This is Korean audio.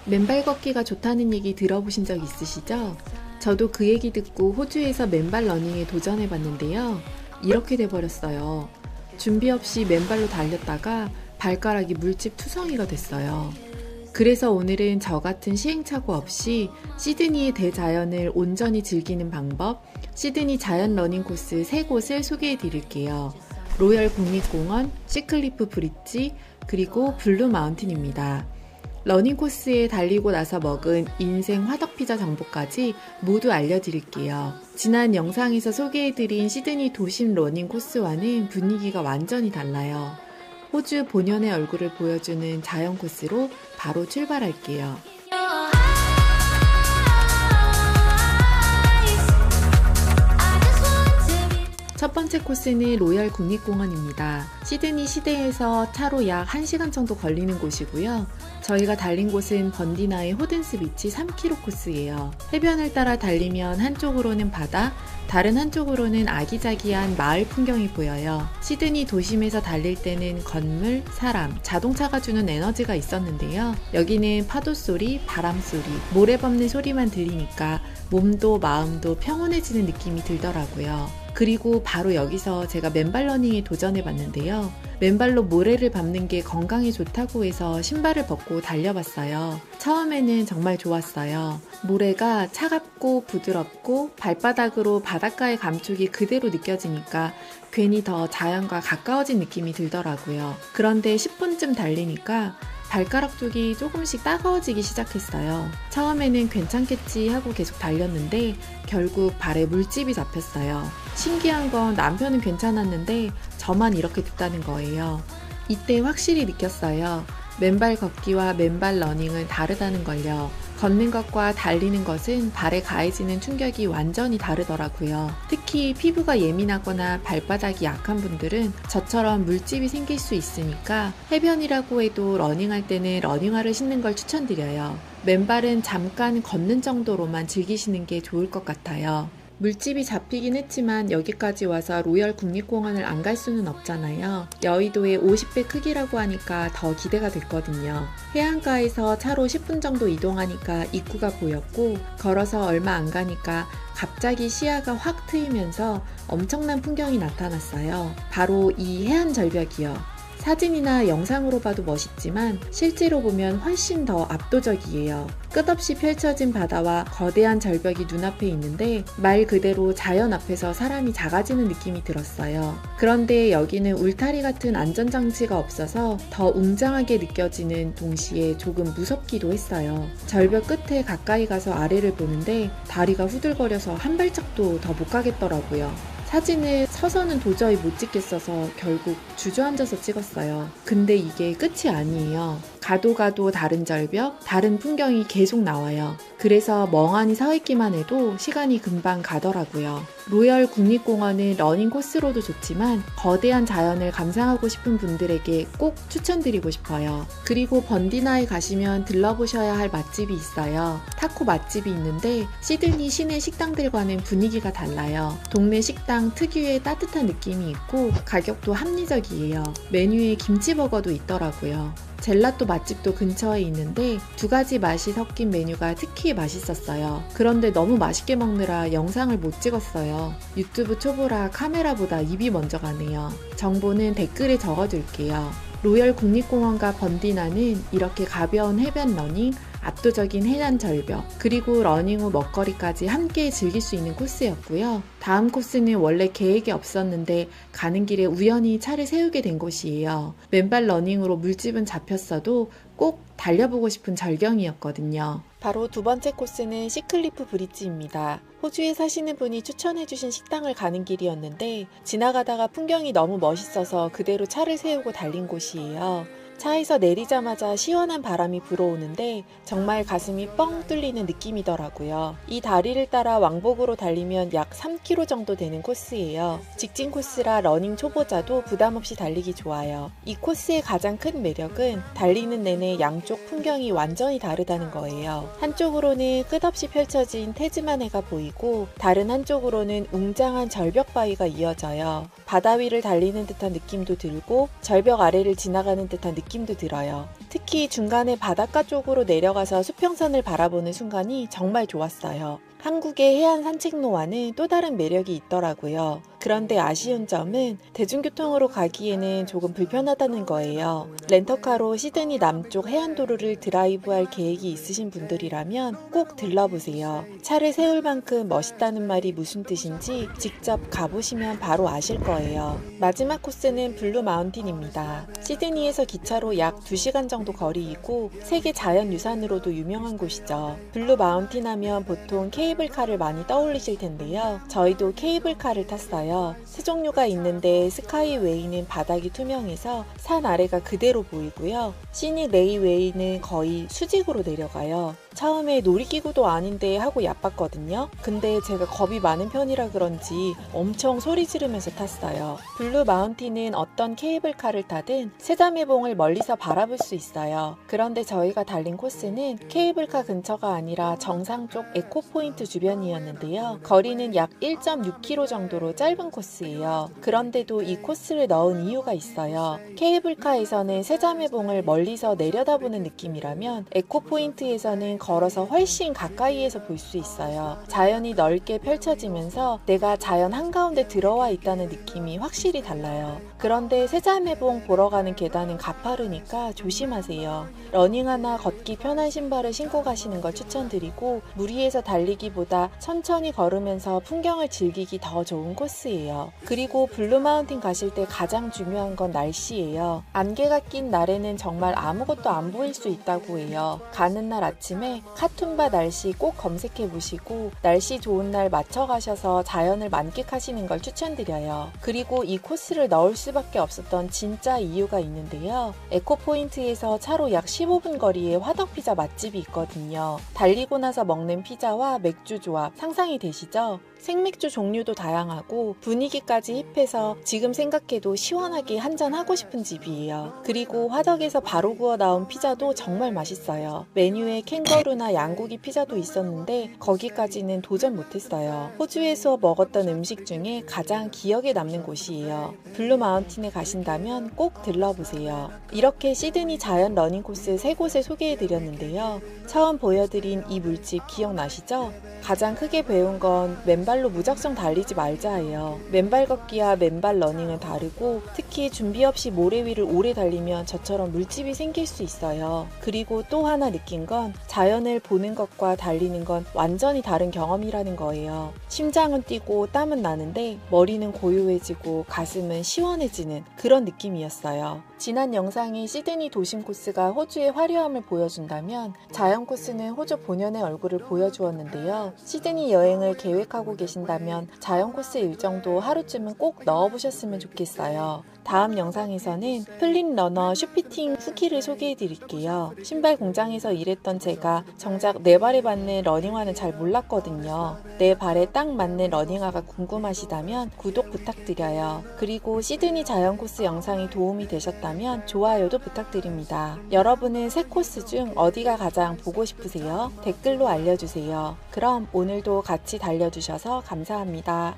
맨발 걷기가 좋다는 얘기 들어보신 적 있으시죠? 저도 그 얘기 듣고 호주에서 맨발 러닝에 도전해봤는데요. 이렇게 돼버렸어요. 준비 없이 맨발로 달렸다가 발가락이 물집 투성이가 됐어요. 그래서 오늘은 저 같은 시행착오 없이 시드니의 대자연을 온전히 즐기는 방법, 시드니 자연 러닝 코스 3곳을 소개해 드릴게요. 로열 국립공원, 시클리프 브릿지, 그리고 블루 마운틴입니다. 러닝 코스에 달리고 나서 먹은 인생 화덕피자 정보까지 모두 알려드릴게요. 지난 영상에서 소개해드린 시드니 도심 러닝 코스와는 분위기가 완전히 달라요. 호주 본연의 얼굴을 보여주는 자연 코스로 바로 출발할게요. 첫 번째 코스는 로열 국립공원입니다. 시드니 시내에서 차로 약 1시간 정도 걸리는 곳이고요. 저희가 달린 곳은 번디나의 호든스 비치 3km 코스예요. 해변을 따라 달리면 한쪽으로는 바다, 다른 한쪽으로는 아기자기한 마을 풍경이 보여요. 시드니 도심에서 달릴 때는 건물, 사람, 자동차가 주는 에너지가 있었는데요. 여기는 파도 소리, 바람 소리, 모래 밟는 소리만 들리니까 몸도 마음도 평온해지는 느낌이 들더라고요. 그리고 바로 여기서 제가 맨발 러닝에 도전해봤는데요. 맨발로 모래를 밟는 게 건강에 좋다고 해서 신발을 벗고 달려봤어요. 처음에는 정말 좋았어요. 모래가 차갑고 부드럽고 발바닥으로 바닷가의 감촉이 그대로 느껴지니까 괜히 더 자연과 가까워진 느낌이 들더라고요. 그런데 10분쯤 달리니까 발가락 쪽이 조금씩 따가워지기 시작했어요. 처음에는 괜찮겠지 하고 계속 달렸는데 결국 발에 물집이 잡혔어요. 신기한 건 남편은 괜찮았는데 저만 이렇게 됐다는 거예요. 이때 확실히 느꼈어요. 맨발 걷기와 맨발 러닝은 다르다는 걸요. 걷는 것과 달리는 것은 발에 가해지는 충격이 완전히 다르더라고요. 특히 피부가 예민하거나 발바닥이 약한 분들은 저처럼 물집이 생길 수 있으니까 해변이라고 해도 러닝할 때는 러닝화를 신는 걸 추천드려요. 맨발은 잠깐 걷는 정도로만 즐기시는 게 좋을 것 같아요. 물집이 잡히긴 했지만 여기까지 와서 로열 국립공원을 안 갈 수는 없잖아요. 여의도의 50배 크기라고 하니까 더 기대가 됐거든요. 해안가에서 차로 10분 정도 이동하니까 입구가 보였고 걸어서 얼마 안 가니까 갑자기 시야가 확 트이면서 엄청난 풍경이 나타났어요. 바로 이 해안 절벽이요. 사진이나 영상으로 봐도 멋있지만 실제로 보면 훨씬 더 압도적이에요. 끝없이 펼쳐진 바다와 거대한 절벽이 눈앞에 있는데 말 그대로 자연 앞에서 사람이 작아지는 느낌이 들었어요. 그런데 여기는 울타리 같은 안전장치가 없어서 더 웅장하게 느껴지는 동시에 조금 무섭기도 했어요. 절벽 끝에 가까이 가서 아래를 보는데 다리가 후들거려서 한 발짝도 더 못 가겠더라고요. 사진을 서서는 도저히 못 찍겠어서 결국 주저앉아서 찍었어요. 근데 이게 끝이 아니에요. 가도 다른 절벽, 다른 풍경이 계속 나와요. 그래서 멍하니 서 있기만 해도 시간이 금방 가더라고요. 로열 국립공원은 러닝 코스로도 좋지만 거대한 자연을 감상하고 싶은 분들에게 꼭 추천드리고 싶어요. 그리고 번디나에 가시면 들러보셔야 할 맛집이 있어요. 타코 맛집이 있는데 시드니 시내 식당들과는 분위기가 달라요. 동네 식당 특유의 따뜻한 느낌이 있고 가격도 합리적이에요. 메뉴에 김치버거도 있더라고요. 젤라또 맛집도 근처에 있는데 2가지 맛이 섞인 메뉴가 특히 맛있었어요. 그런데 너무 맛있게 먹느라 영상을 못 찍었어요. 유튜브 초보라 카메라보다 입이 먼저 가네요. 정보는 댓글에 적어둘게요. 로열 국립공원과 번디나는 이렇게 가벼운 해변 러닝, 압도적인 해안 절벽, 그리고 러닝 후 먹거리까지 함께 즐길 수 있는 코스였고요. 다음 코스는 원래 계획이 없었는데 가는 길에 우연히 차를 세우게 된 곳이에요. 맨발 러닝으로 물집은 잡혔어도 꼭 달려보고 싶은 절경이었거든요. 바로 두 번째 코스는 시클리프 브릿지입니다. 호주에 사시는 분이 추천해주신 식당을 가는 길이었는데 지나가다가 풍경이 너무 멋있어서 그대로 차를 세우고 달린 곳이에요. 차에서 내리자마자 시원한 바람이 불어오는데 정말 가슴이 뻥 뚫리는 느낌이더라고요. 이 다리를 따라 왕복으로 달리면 약 3km 정도 되는 코스예요. 직진 코스라 러닝 초보자도 부담없이 달리기 좋아요. 이 코스의 가장 큰 매력은 달리는 내내 양쪽 풍경이 완전히 다르다는 거예요. 한쪽으로는 끝없이 펼쳐진 태즈만해가 보이고 다른 한쪽으로는 웅장한 절벽 바위가 이어져요. 바다 위를 달리는 듯한 느낌도 들고 절벽 아래를 지나가는 듯한 느낌도 들어요. 특히 중간에 바닷가 쪽으로 내려가서 수평선을 바라보는 순간이 정말 좋았어요. 한국의 해안 산책로와는 또 다른 매력이 있더라고요. 그런데 아쉬운 점은 대중교통으로 가기에는 조금 불편하다는 거예요. 렌터카로 시드니 남쪽 해안도로를 드라이브할 계획이 있으신 분들이라면 꼭 들러보세요. 차를 세울 만큼 멋있다는 말이 무슨 뜻인지 직접 가보시면 바로 아실 거예요. 마지막 코스는 블루 마운틴입니다. 시드니에서 기차로 약 2시간 정도 거리이고 세계 자연유산으로도 유명한 곳이죠. 블루 마운틴 하면 보통 케이블카를 많이 떠올리실 텐데요. 저희도 케이블카를 탔어요. 세 종류가 있는데 스카이웨이는 바닥이 투명해서 산 아래가 그대로 보이고요. 시닉 레이웨이는 거의 수직으로 내려가요. 처음에 놀이기구도 아닌데 하고 얕봤거든요. 근데 제가 겁이 많은 편이라 그런지 엄청 소리 지르면서 탔어요. 블루 마운틴은 어떤 케이블카를 타든 세자매봉을 멀리서 바라볼 수 있어요. 그런데 저희가 달린 코스는 케이블카 근처가 아니라 정상 쪽 에코포인트 주변이었는데요. 거리는 약 1.6km 정도로 짧은 코스예요. 그런데도 이 코스를 넣은 이유가 있어요. 케이블카에서는 세자매봉을 멀리서 내려다보는 느낌이라면 에코포인트에서는 걸어서 훨씬 가까이에서 볼 수 있어요. 자연이 넓게 펼쳐지면서 내가 자연 한가운데 들어와 있다는 느낌이 확실히 달라요. 그런데 세자매봉 보러 가는 계단은 가파르니까 조심하세요. 러닝화나 걷기 편한 신발을 신고 가시는 걸 추천드리고 무리해서 달리기보다 천천히 걸으면서 풍경을 즐기기 더 좋은 코스예요. 그리고 블루 마운틴 가실 때 가장 중요한 건 날씨예요. 안개가 낀 날에는 정말 아무것도 안 보일 수 있다고 해요. 가는 날 아침에 카툰바 날씨 꼭 검색해 보시고 날씨 좋은 날 맞춰 가셔서 자연을 만끽하시는 걸 추천드려요. 그리고 이 코스를 넣을 수밖에 없었던 진짜 이유가 있는데요. 에코포인트에서 차로 약 15분 거리에 화덕피자 맛집이 있거든요. 달리고 나서 먹는 피자와 맥주 조합 상상이 되시죠? 생맥주 종류도 다양하고 분위기까지 힙해서 지금 생각해도 시원하게 한잔 하고 싶은 집이에요. 그리고 화덕에서 바로 구워 나온 피자도 정말 맛있어요. 메뉴에 캥거루나 양고기 피자도 있었는데 거기까지는 도전 못했어요. 호주에서 먹었던 음식 중에 가장 기억에 남는 곳이에요. 블루 마운틴에 가신다면 꼭 들러보세요. 이렇게 시드니 자연 러닝 코스 3곳을 소개해드렸는데요. 처음 보여드린 이 물집 기억나시죠? 가장 크게 배운 건 맨발로 무작정 달리지 말자예요. 맨발 걷기와 맨발 러닝은 다르고 특히 준비 없이 모래 위를 오래 달리면 저처럼 물집이 생길 수 있어요. 그리고 또 하나 느낀 건 자연을 보는 것과 달리는 건 완전히 다른 경험이라는 거예요. 심장은 뛰고 땀은 나는데 머리는 고요해지고 가슴은 시원해지는 그런 느낌이었어요. 지난 영상이 시드니 도심 코스가 호주의 화려함을 보여준다면 자연 코스는 호주 본연의 얼굴을 보여주었는데요. 시드니 여행을 계획하고 계신다면 자연 코스 일정도 하루쯤은 꼭 넣어보셨으면 좋겠어요. 다음 영상에서는 플린 러너 슈피팅 후기를 소개해 드릴게요. 신발 공장에서 일했던 제가 정작 내 발에 맞는 러닝화는 잘 몰랐거든요. 내 발에 딱 맞는 러닝화가 궁금하시다면 구독 부탁드려요. 그리고 시드니 자연 코스 영상이 도움이 되셨다면 좋아요도 부탁드립니다. 여러분은 새 코스 중 어디가 가장 보고 싶으세요? 댓글로 알려주세요. 그럼 오늘도 같이 달려주셔서 감사합니다.